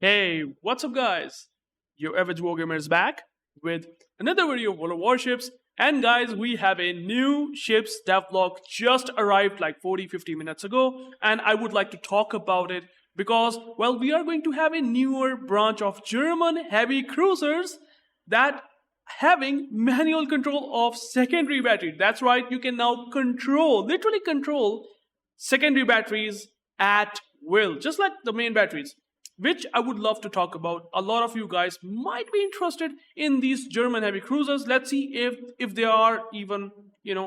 Hey, what's up, guys? UrAvgWarGamer is back with another video of World of Warships. And guys, we have a new ship's devlog just arrived like 40-50 minutes ago, and I would like to talk about it because, well, we are going to have a newer branch of German heavy cruisers that having manual control of secondary battery. That's right, you can now literally control secondary batteries at will, just like the main batteries, which I would love to talk about. A lot of you guys might be interested in these German heavy cruisers. Let's see if they are even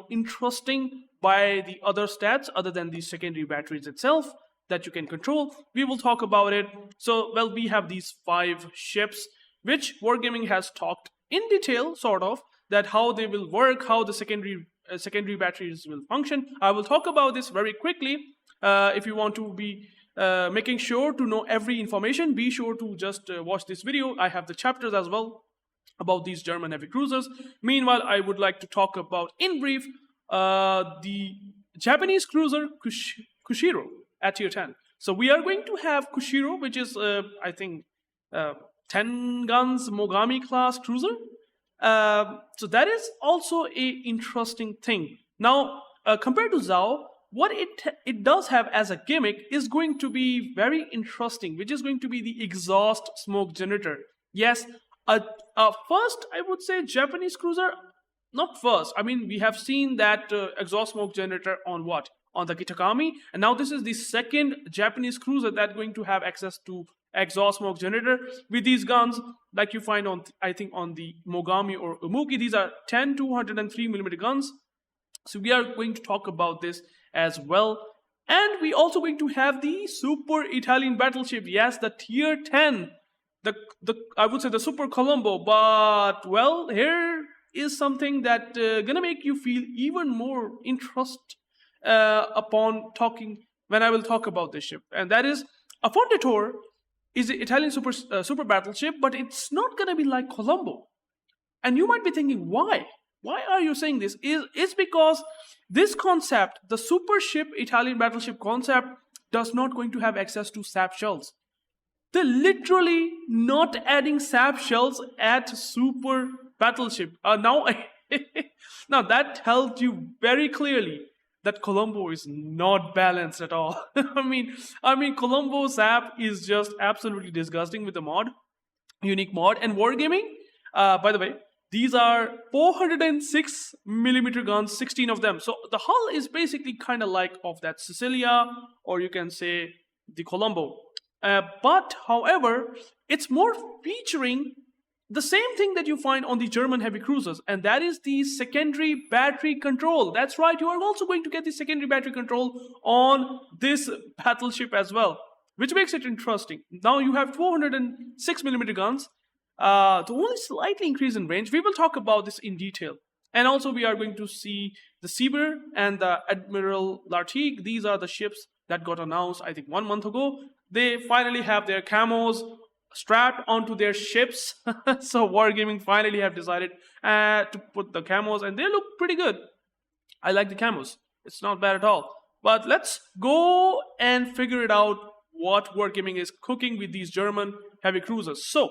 interesting by the other stats other than the secondary batteries itself that you can control. We will talk about it. So, well, we have these 5 ships which Wargaming has talked in detail, sort of, that how they will work, how the secondary batteries will function. I will talk about this very quickly. If you want to be making sure to know every information, be sure to just watch this video. I have the chapters as well about these German heavy cruisers. Meanwhile, I would like to talk about, in brief, the Japanese cruiser Kushiro at tier 10. So we are going to have Kushiro, which is, I think, 10 guns Mogami class cruiser. So that is also a interesting thing. Now, compared to Zhao, what it does have as a gimmick is going to be very interesting, which is going to be the exhaust smoke generator. Yes, first I would say Japanese cruiser, not first. I mean, we have seen that exhaust smoke generator on what? On the Kitakami, and now this is the second Japanese cruiser that's going to have access to exhaust smoke generator with these guns like you find on, I think, on the Mogami or Umuki. These are 10 203mm guns. So we are going to talk about this as well. And we also going to have the super Italian battleship. Yes, the tier 10. The I would say the Super Colombo. But, well, here is something that gonna make you feel even more interest upon talking when I will talk about this ship. And that is a Fondator is the Italian super battleship, but it's not gonna be like Colombo. And you might be thinking, why? Why are you saying this? It's because this concept, the super ship Italian battleship concept, does not going to have access to sap shells. They're literally not adding sap shells at super battleship. Now, now that tells you very clearly that Colombo is not balanced at all. I mean, Colombo sap is just absolutely disgusting with the mod, unique mod, and Wargaming. By the way, these are 406mm guns, 16 of them. So the hull is basically kind of like of that Sicilia, or you can say the Colombo. But however, it's more featuring the same thing that you find on the German heavy cruisers, and that is the secondary battery control. That's right, you are also going to get the secondary battery control on this battleship as well, which makes it interesting. Now you have 406mm guns, the only slightly increase in range. We will talk about this in detail. And also we are going to see the Sieber and the Admiral Lartigue. These are the ships that got announced, I think, 1 month ago. They finally have their camos strapped onto their ships. So Wargaming finally have decided to put the camos, and they look pretty good. I like the camos. It's not bad at all. But let's go and figure it out what Wargaming is cooking with these German heavy cruisers. So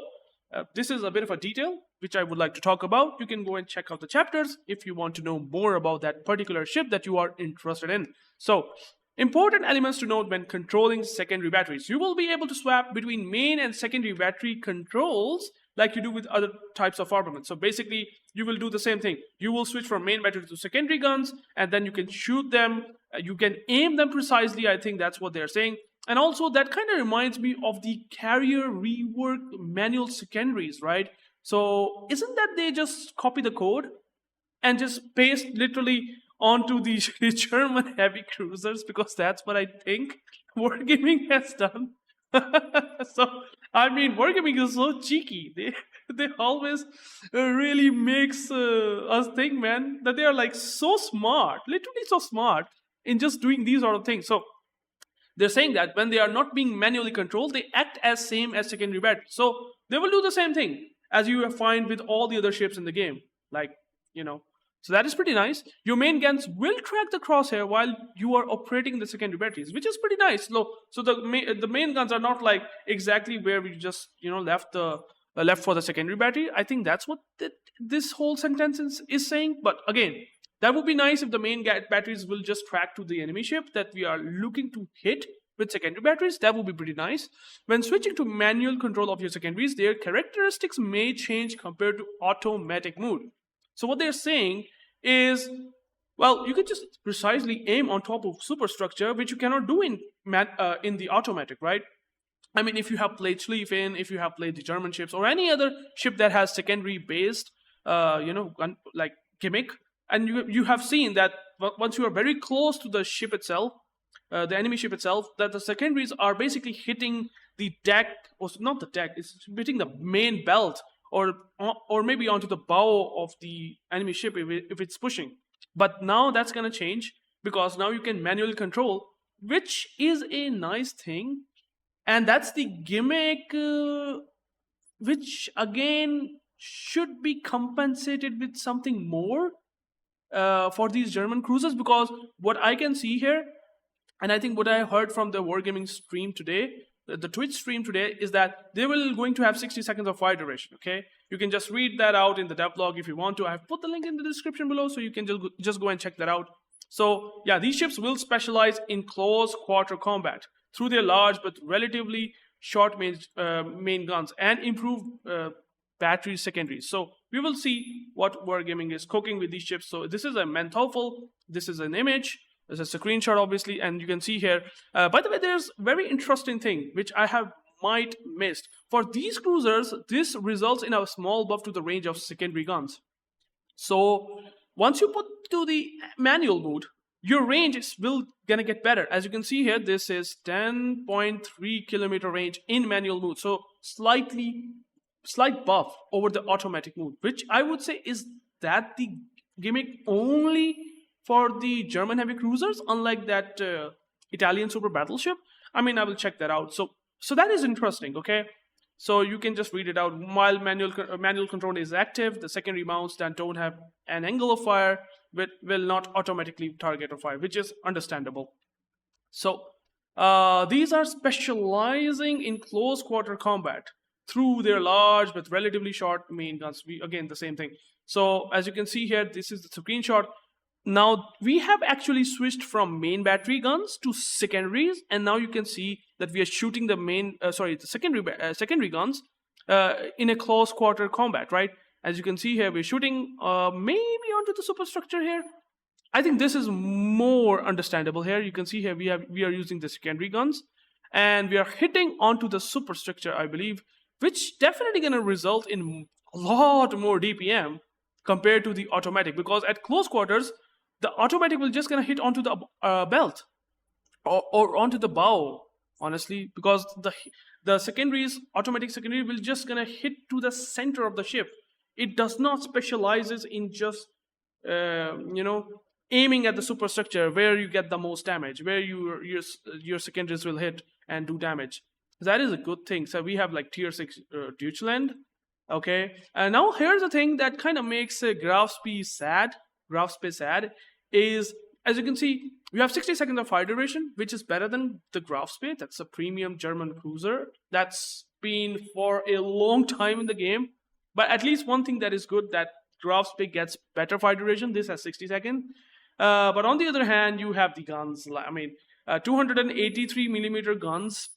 this is a bit of a detail which I would like to talk about. You can go and check out the chapters if you want to know more about that particular ship that you are interested in. So, important elements to note when controlling secondary batteries. You will be able to swap between main and secondary battery controls like you do with other types of armament. So basically, you will do the same thing. You will switch from main battery to secondary guns, and then you can shoot them. You can aim them precisely. I think that's what they're saying. And also, that kind of reminds me of the carrier reworked manual secondaries, right? So, isn't that they just copy the code and just paste literally onto the German heavy cruisers? Because that's what I think Wargaming has done. So, I mean, Wargaming is so cheeky. They always really makes us think, man, that they are like so smart, literally so smart in just doing these sort of things. So, they're saying that when they are not being manually controlled, they act as same as secondary batteries. So they will do the same thing as you find with all the other ships in the game, like So that is pretty nice. Your main guns will track the crosshair while you are operating the secondary batteries, which is pretty nice. So the main guns are not like exactly where we just left for the secondary battery. I think that's what this whole sentence is saying. But again, that would be nice if the main batteries will just track to the enemy ship that we are looking to hit with secondary batteries. That would be pretty nice. When switching to manual control of your secondaries, their characteristics may change compared to automatic mode. So what they're saying is, well, you can just precisely aim on top of superstructure, which you cannot do in the automatic, right? I mean, if you have played Schlieffen, if you have played the German ships, or any other ship that has secondary based, like gimmick, and you have seen that once you are very close to the ship itself, the enemy ship itself, that the secondaries are basically hitting the deck, or not the deck, it's hitting the main belt, or maybe onto the bow of the enemy ship if it's pushing. But now that's gonna change because now you can manually control, which is a nice thing, and that's the gimmick, which again should be compensated with something more for these German cruisers, because what I can see here, and I think what I heard from the Wargaming stream today, the Twitch stream today, is that they will going to have 60 seconds of fire duration. Okay, you can just read that out in the devlog if you want to. I've put the link in the description below, so you can just go and check that out. So yeah, these ships will specialize in close quarter combat through their large but relatively short main guns and improved battery secondaries. So we will see what Wargaming is cooking with these ships. So this is a Manteuffel. This is an image. There's a screenshot, obviously, and you can see here. By the way, there's very interesting thing which I have might missed. For these cruisers, this results in a small buff to the range of secondary guns. So once you put to the manual mode, your range will gonna get better. As you can see here, this is 10.3 kilometer range in manual mode. So slight buff over the automatic mode, which I would say is that the gimmick only for the German heavy cruisers, unlike that Italian super battleship. I mean, I will check that out. So that is interesting. Okay, so you can just read it out. While manual control is active, the secondary mounts that don't have an angle of fire will not automatically target or fire, which is understandable. So these are specializing in close quarter combat through their large but relatively short main guns. Again, the same thing. So as you can see here, this is the screenshot. Now we have actually switched from main battery guns to secondaries, and now you can see that we are shooting the secondary guns in a close quarter combat, right? As you can see here, we're shooting maybe onto the superstructure here. I think this is more understandable here. You can see here we are using the secondary guns, and we are hitting onto the superstructure, I believe, which definitely gonna result in a lot more DPM compared to the automatic, because at close quarters, the automatic will just gonna hit onto the belt or onto the bow, honestly, because the automatic secondary will just gonna hit to the center of the ship. It does not specializes in just aiming at the superstructure where you get the most damage, where your secondaries will hit and do damage. That is a good thing. So we have like tier 6 Deutschland. Okay, and now here's the thing that kind of makes Grafspe sad is, as you can see, we have 60 seconds of fire duration, which is better than the Grafspe. That's a premium German cruiser that's been for a long time in the game. But at least one thing that is good, that Grafspe gets better fire duration. This has 60 seconds. But on the other hand, you have the guns. I mean, 283 millimeter guns,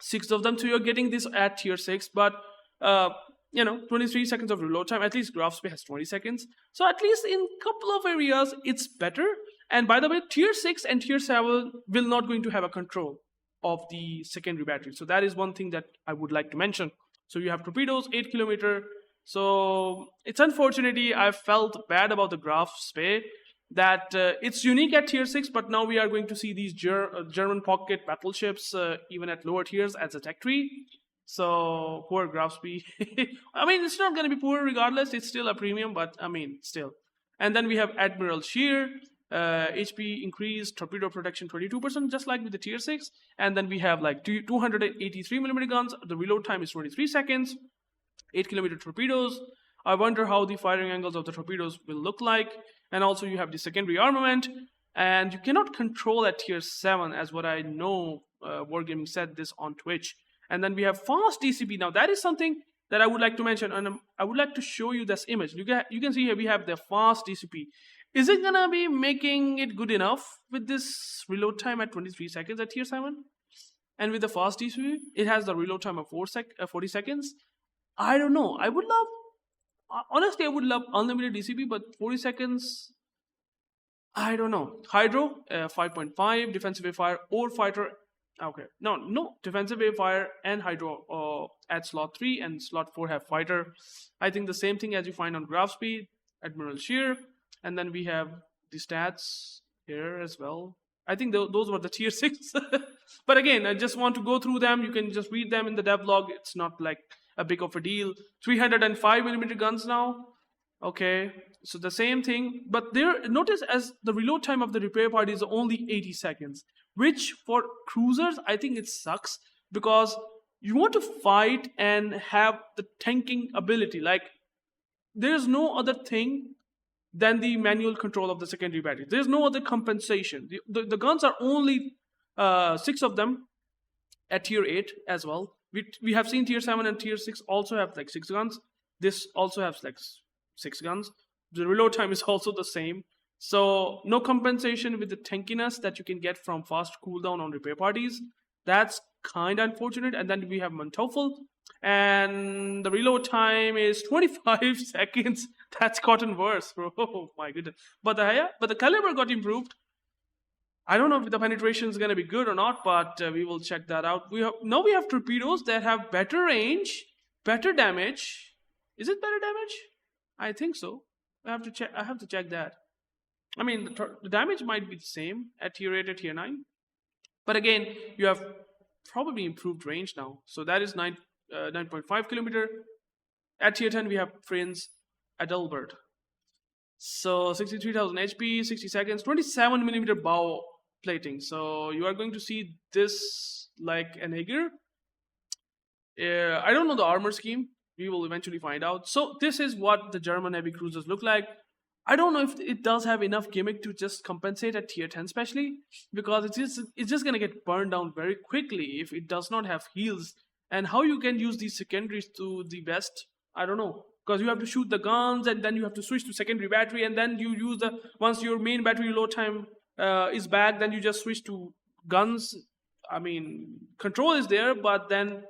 6 of them. So you're getting this at tier 6, but 23 seconds of reload time. At least Grafspe has 20 seconds. So at least in a couple of areas, it's better. And by the way, tier 6 and tier 7 will not going to have a control of the secondary battery. So that is one thing that I would like to mention. So you have torpedoes, 8 kilometer. So it's unfortunately, I felt bad about the Grafspe that it's unique at tier 6, but now we are going to see these German pocket battleships even at lower tiers as a tech tree. So poor Grafspe. I mean, it's not going to be poor regardless. It's still a premium, but I mean, still. And then we have Admiral Scheer, HP increased, torpedo protection 22%, just like with the tier 6. And then we have like 283 millimeter guns. The reload time is 23 seconds. 8 kilometer torpedoes. I wonder how the firing angles of the torpedoes will look like. And also you have the secondary armament, and you cannot control at tier 7, as what I know Wargaming said this on Twitch. And then we have fast DCP. Now that is something that I would like to mention, and I would like to show you this image. You can see here we have the fast DCP. Is it gonna be making it good enough with this reload time at 23 seconds at tier 7? And with the fast DCP, it has the reload time of 40 seconds. I don't know. I would love, honestly, I would love unlimited DCP, but 40 seconds, I don't know. Hydro, 5.5, defensive fire or fighter. Okay, no, defensive fire and hydro at slot 3, and slot 4 have fighter. I think the same thing as you find on graph speed, Admiral Shear, and then we have the stats here as well. I think those were the tier 6. But again, I just want to go through them. You can just read them in the devlog. It's not like a big of a deal. 305mm guns now. Okay, so the same thing. But there, notice as the reload time of the repair party is only 80 seconds. Which for cruisers, I think it sucks. Because you want to fight and have the tanking ability. Like, there's no other thing than the manual control of the secondary battery. There's no other compensation. The guns are only 6 of them at tier 8 as well. We have seen tier 7 and tier 6 also have like 6 guns. This also has like 6 guns. The reload time is also the same. So no compensation with the tankiness that you can get from fast cooldown on repair parties. That's kind of unfortunate. And then we have Manteuffel, and the reload time is 25 seconds. That's gotten worse, bro. Oh my goodness. But the caliber got improved. I don't know if the penetration is gonna be good or not, but we will check that out. Now we have torpedoes that have better range, better damage. Is it better damage? I think so. I have to check that. I mean, the damage might be the same at tier 8 or tier 9. But again, you have probably improved range now. So that is 9.5 kilometer. At tier 10, we have Prince Adalbert. So 63,000 HP, 60 seconds, 27mm bow plating. So you are going to see this like an Aegir. I don't know the armor scheme. We will eventually find out. So this is what the German heavy cruisers look like. I don't know if it does have enough gimmick to just compensate at tier 10 especially, because it's just gonna get burned down very quickly if it does not have heals. And how you can use these secondaries to the best, I don't know. Because you have to shoot the guns, and then you have to switch to secondary battery, and then you use once your main battery load time is back, then you just switch to guns. I mean, control is there, but then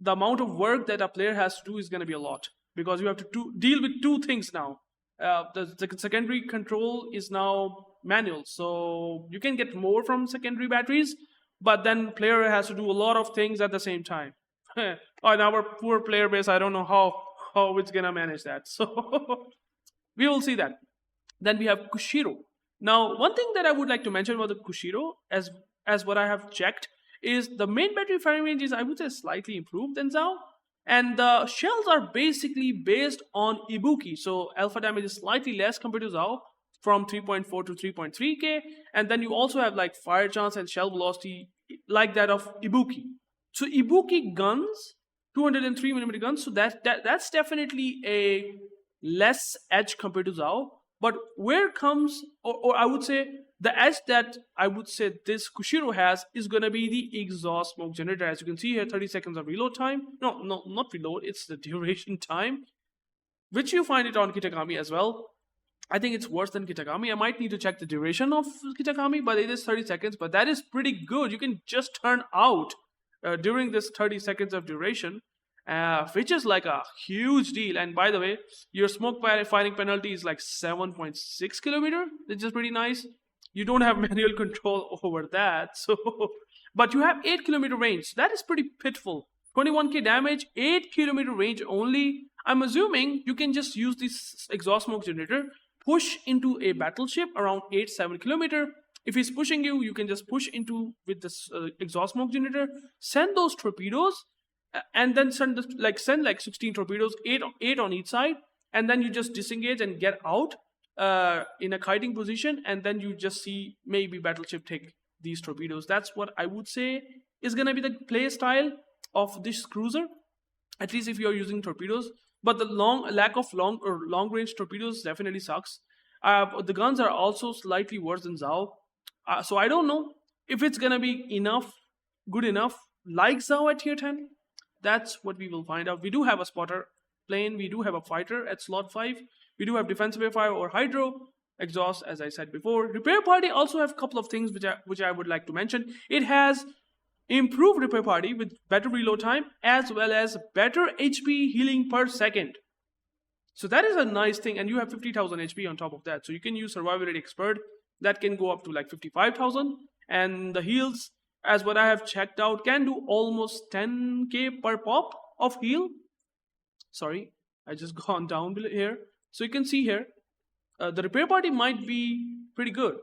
the amount of work that a player has to do is gonna be a lot, because you have to deal with 2 things now. The secondary control is now manual, so you can get more from secondary batteries, but then player has to do a lot of things at the same time. On our poor player base, I don't know how it's gonna manage that. So we will see that. Then we have Kushiro. Now, one thing that I would like to mention about the Kushiro, as what I have checked, is the main battery firing range is, I would say, slightly improved than Zao. And the shells are basically based on Ibuki. So alpha damage is slightly less compared to Zao, from 3.4 to 3.3k. And then you also have like fire chance and shell velocity like that of Ibuki. So Ibuki guns, 203mm guns, so that's definitely a less edge compared to Zao. But where comes, or I would say, the edge that I would say this Kushiro has is going to be the exhaust smoke generator. As you can see here, 30 seconds of reload time. No, not reload, it's the duration time, which you find it on Kitakami as well. I think it's worse than Kitakami. I might need to check the duration of Kitakami, but it is 30 seconds. But that is pretty good. You can just turn out during this 30 seconds of duration, which is like a huge deal. And by the way, your smoke firing penalty is like 7.6 kilometer, which is pretty nice. You don't have manual control over that. So, but you have 8 kilometer range. So that is pretty pitiful. 21k damage, 8 kilometer range only. I'm assuming you can just use this exhaust smoke generator, push into a battleship around 8-7 kilometer. If he's pushing you, you can just push into with this exhaust smoke generator, send those torpedoes, and then send like 16 torpedoes, 8 on each side, and then you just disengage and get out in a kiting position, and then you just see maybe battleship take these torpedoes. That's what I would say is gonna be the play style of this cruiser, at least if you're using torpedoes. But the lack of long range torpedoes definitely sucks. The guns are also slightly worse than Zhao. So I don't know if it's gonna be good enough, like Zhao at tier 10. That's what we will find out. We do have a spotter plane, we do have a fighter at slot 5, we do have defensive fire or hydro, exhaust, as I said before. Repair party also have a couple of things which I would like to mention. It has improved repair party with better reload time as well as better HP healing per second. So that is a nice thing, and you have 50,000 HP on top of that. So you can use survivability expert that can go up to like 55,000, and the heals, as what I have checked out, can do almost 10k per pop of heal. Sorry, I just gone down here. So you can see here, the repair party might be pretty good,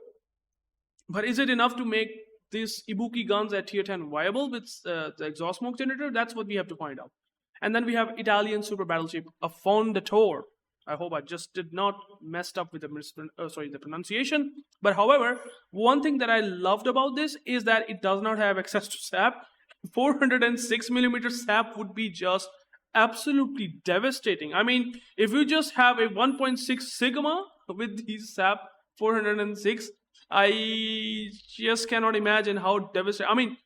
but is it enough to make these Ibuki guns at tier 10 viable with the exhaust smoke generator? That's what we have to find out. And then we have Italian super battleship, a Fondator. I hope I just did not messed up with the pronunciation. But however, one thing that I loved about this is that it does not have access to sap. 406mm sap would be just absolutely devastating. I mean, if you just have a 1.6 sigma with these sap 406, I just cannot imagine how devastating. I mean,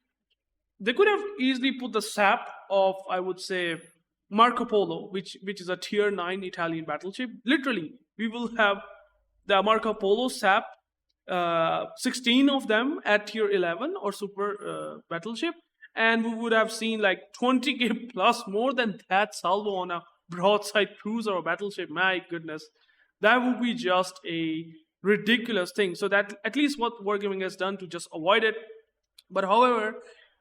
they could have easily put the sap of, I would say, Marco Polo, which is a tier 9 Italian battleship. Literally, we will have the Marco Polo sap, 16 of them at tier 11 or super battleship, and we would have seen like 20k plus more than that salvo on a broadside cruiser or battleship. My goodness, that would be just a ridiculous thing. So that at least what Wargaming has done to just avoid it. But however,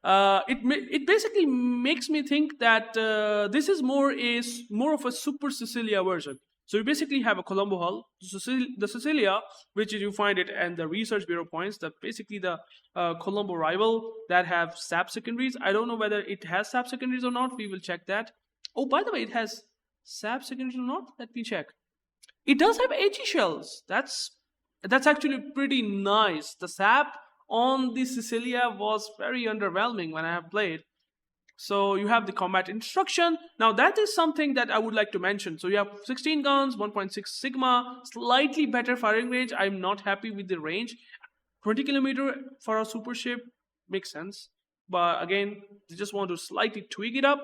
it basically makes me think that this is more of a Super Sicilia version. So you basically have a Colombo hull, the Sicilia, which you find it and the Research Bureau points, that basically the Colombo rival that have SAP secondaries. I don't know whether it has SAP secondaries or not. We will check that. Oh, by the way, it has SAP secondaries or not? Let me check. It does have HE shells. That's actually pretty nice. The SAP on the Sicilia was very underwhelming when I have played. So you have the combat instruction. Now that is something that I would like to mention. So you have 16 guns, 1.6 sigma, slightly better firing range. I'm not happy with the range. 20 kilometer for a super ship makes sense. But again, they just want to slightly tweak it up.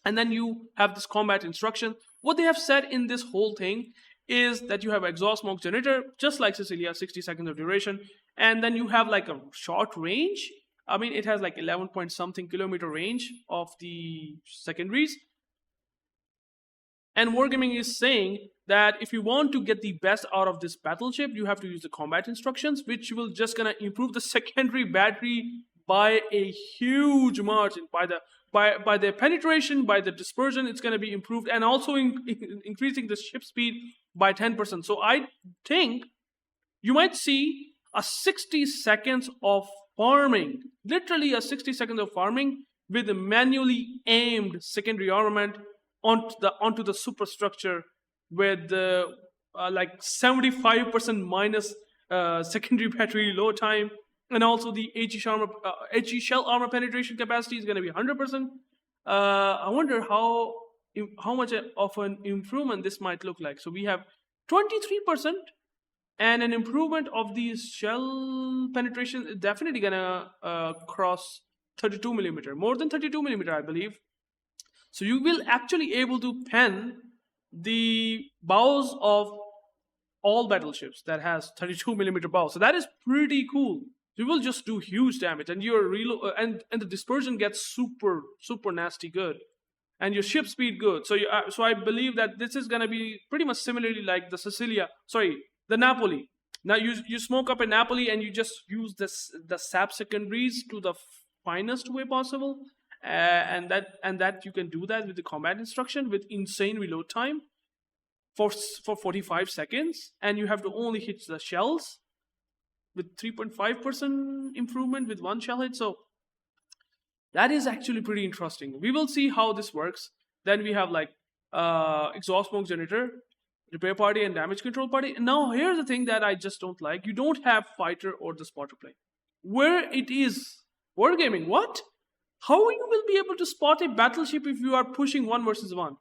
And then you have this combat instruction. What they have said in this whole thing is that you have exhaust smoke generator, just like Sicilia, 60 seconds of duration. And then you have like a short range. I mean, it has like 11 point something kilometer range of the secondaries. And Wargaming is saying that if you want to get the best out of this battleship, you have to use the combat instructions, which will just gonna improve the secondary battery by a huge margin. By the penetration, by the dispersion, it's gonna be improved, and also increasing the ship speed by 10%. So I think you might see a 60 seconds of farming, literally a 60 seconds of farming with a manually aimed secondary armament onto the superstructure with like 75% minus secondary battery load time, and also the HE shell armor penetration capacity is going to be 100%. I wonder how much of an improvement this might look like. So we have 23%. And an improvement of the shell penetration is definitely gonna cross 32mm, more than 32mm, I believe. So you will actually able to pen the bows of all battleships that has 32mm bows. So that is pretty cool. You will just do huge damage, and your reload and the dispersion gets super nasty good, and your ship speed good. So so I believe that this is gonna be pretty much similarly like the Sicilia. The Napoli. Now you smoke up a Napoli and you just use the SAP secondaries to the finest way possible, and that you can do that with the combat instruction with insane reload time for 45 seconds, and you have to only hit the shells with 3.5% improvement with one shell hit. So that is actually pretty interesting. We will see how this works. Then we have like exhaust smoke generator, repair party, and damage control party. Now here's the thing that I just don't like. You don't have fighter or the spotter plane. Where it is Wargaming, what? How you will be able to spot a battleship if you are pushing 1 versus 1?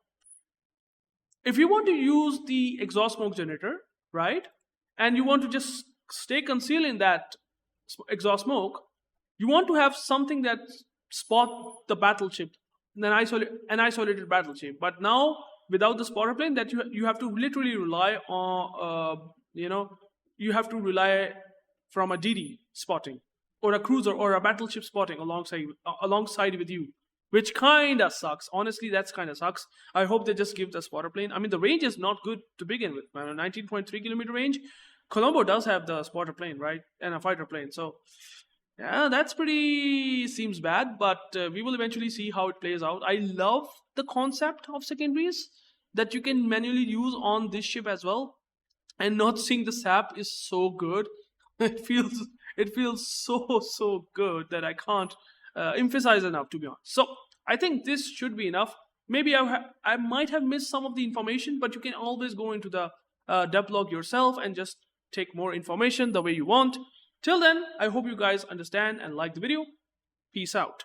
If you want to use the exhaust smoke generator, right, and you want to just stay concealed in that exhaust smoke, you want to have something that spot the battleship, an isolated battleship. But now without the spotter plane, that you have to literally rely on you have to rely from a DD spotting or a cruiser or a battleship spotting alongside with you, which kind of sucks. Honestly, that's kind of sucks. I hope they just give the spotter plane. I mean, the range is not good to begin with, man. A 19.3 kilometer range. Colombo does have the spotter plane, right, and a fighter plane. So yeah, that's pretty seems bad, but we will eventually see how it plays out. I love the concept of secondaries that you can manually use on this ship as well, and not seeing the sap is so good. It feels so good that I can't emphasize enough, to be honest. So I think this should be enough. Maybe I might have missed some of the information, but you can always go into the devlog yourself and just take more information the way you want. Till then, I hope you guys understand and like the video. Peace out.